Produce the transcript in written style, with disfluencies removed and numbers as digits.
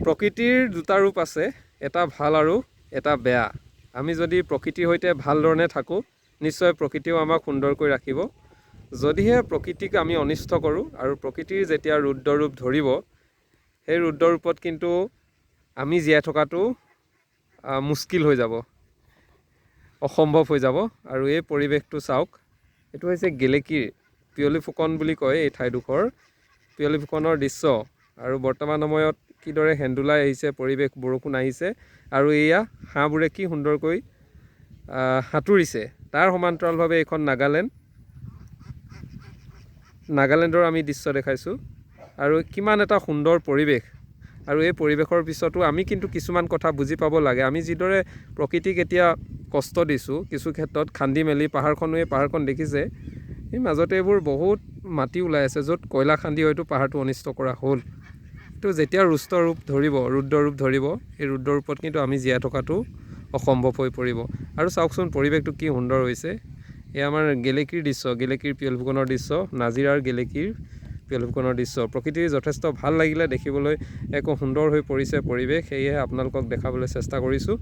প্ৰকৃতিৰ দুটা ৰূপ আছে, এটা ভাল আৰু এটা বেয়া। আমি যদি প্ৰকৃতিৰ সৈতে ভাল ধৰণে থাকোঁ, নিশ্চয় প্ৰকৃতিও আমাক সুন্দৰকৈ ৰাখিব। যদিহে প্ৰকৃতিক আমি অনিষ্ট কৰোঁ আৰু প্ৰকৃতিৰ যেতিয়া ৰুদ্ৰৰূপ ধৰিব, সেই ৰুদ্ৰৰূপত কিন্তু আমি জীয়াই থকাটো মুস্কিল হৈ যাব, অসম্ভৱ হৈ যাব। আৰু এই পৰিৱেশটো চাওক, এইটো হৈছে গেলেকীৰ পিয়লি ফুকন বুলি কয় এই ঠাইডোখৰ, পিয়লি ফুকনৰ দৃশ্য। আৰু বৰ্তমান সময়ত কিদৰে হেন্দোলাই আহিছে পৰিৱেশ, বৰষুণ আহিছে আৰু এয়া হাঁহবোৰে কি সুন্দৰকৈ সাঁতুৰিছে। তাৰ সমান্তৰালভাৱে এইখন নাগালেণ্ডৰ আমি দৃশ্য দেখাইছোঁ। আৰু কিমান এটা সুন্দৰ পৰিৱেশ। আৰু এই পৰিৱেশৰ পিছতো আমি কিন্তু কিছুমান কথা বুজি পাব লাগে। আমি যিদৰে প্ৰকৃতিক এতিয়া কষ্ট দিছোঁ, কিছু ক্ষেত্ৰত খান্দি মেলি পাহাৰখন দেখিছে, এই মাজতে এইবোৰ বহুত মাটি ওলাই আছে, য'ত কয়লা খান্দি হয়তো পাহাৰটো অনিষ্ট কৰা হ'ল। তো যেতিয়া ৰুদ্ৰৰূপ ধৰিব, এই ৰুদ্ৰৰূপত কিন্তু আমি জীয়াই থকাটো অসম্ভৱ হৈ পৰিব। আৰু চাওকচোন পৰিৱেশটো কি সুন্দৰ হৈছে। এয়া আমাৰ গেলেকীৰ দৃশ্য, গেলেকীৰ পিয়লি ফুকনৰ দৃশ্য, নাজিৰাৰ গেলেকীৰ পিয়লি ফুকনৰ দৃশ্য। প্ৰকৃতিৰ যথেষ্ট ভাল লাগিলে দেখিবলৈ, একো সুন্দৰ হৈ পৰিছে পৰিৱেশ, সেয়েহে আপোনালোকক দেখাবলৈ চেষ্টা কৰিছোঁ।